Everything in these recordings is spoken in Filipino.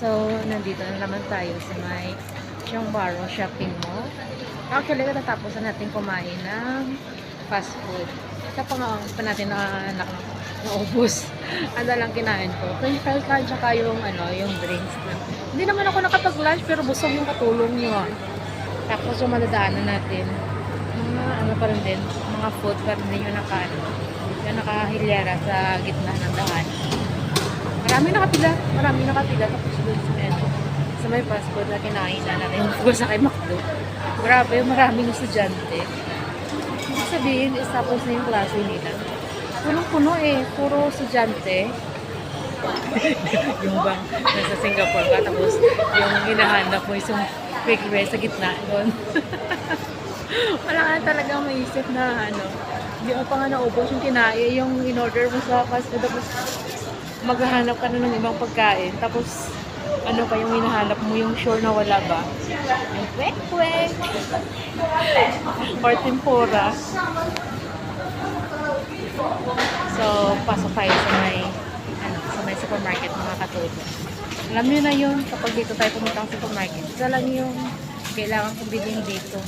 So, nandito na naman tayo sa may Tiong-Bahru Shopping Mall. Actually, katatapos na natin kumain ng fast food. Ito pa natin naubos. Ano lang kinain ko. French fries lang, tsaka yung, yung drinks. Hindi naman ako nakapag-lunch, pero busog yung katulong nyo. Tapos yung madadaanan natin, mga pa rin din, mga food pa rin din yung nakahilyara sa gitna ng daan. Marami nakapila. Tapos doon sa may fast food na kinain na natin. Yung sa kay McDo. Grabe, maraming estudyante. Ibig sabihin, is tapos na yung klase nila. Punong-puno puro estudyante. Yung bang nasa Singapore ka, tapos yung hinahanap mo isang bakery sa gitna doon. Wala ka talagang maisip na hindi mo pa nga naubos yung kinain, yung in-order mo sa fast food, tapos maghahanap ka na ng ibang pagkain, tapos pa yung hinahanap mo, yung sure na wala ba? Yung kwek-kwek or tempura. So, pasok tayo sa may supermarket, mga katulong. Alam niyo na yun, kapag dito tayo pumunta sa supermarket, isa lang yung kailangan kong bilhin dito.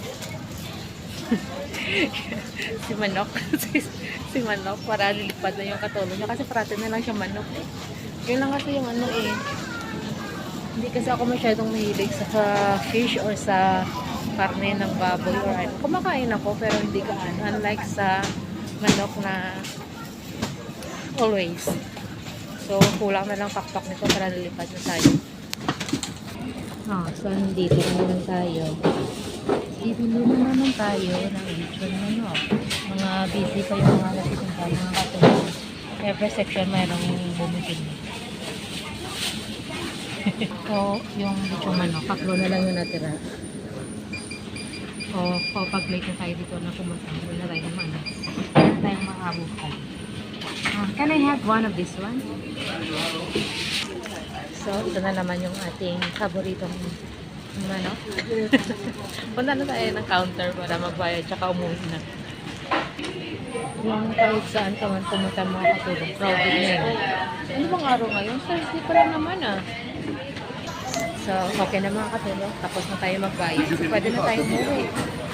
si manok para lilipad na yung katulong niya kasi parati na lang siya manok yun lang kasi yung hindi kasi ako masyadong mahilig sa fish or sa karne ng baboy or kumakain ako pero hindi unlike sa manok na always. So kulang na lang pakpak nito para lilipad na tayo. So nandito na naman tayo. Bibili na naman tayo ng lechon manok. Mga busy pa yung mga natitinda, mga katulong. Every section mayroong bumibili. So, yung lechon manok, tatlo na lang yung natira. Pag late na tayo dito na pumunta, wala na tayo naman. Wala tayong mga abukan. Can I have one of this one? So, ito na naman yung ating paboritong manok. Punta na tayo ng counter para magbayad tsaka umuwi na. Yung kahit saan ka man pumunta mga katulong, crowded na yun. Ano bang araw ngayon? Thursday pa lang naman So, okay na mga katulong. Tapos na tayo magbayad. So, pwede na tayo umuwi.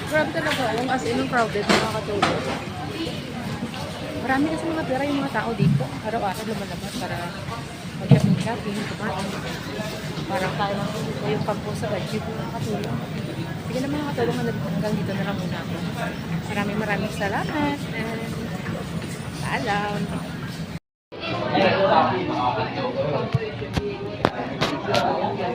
Grabe talaga. As in, crowded mga katulong. Marami kasi mga pera yung mga tao dito. Araw-araw lumalabas para mag-shopping, kumain. Parang tayo lang dito yung pagpusa ba, jeep mga katulong. Sige na mga katulong, hanggang dito na lang muna ako. Maraming salamat and paalam.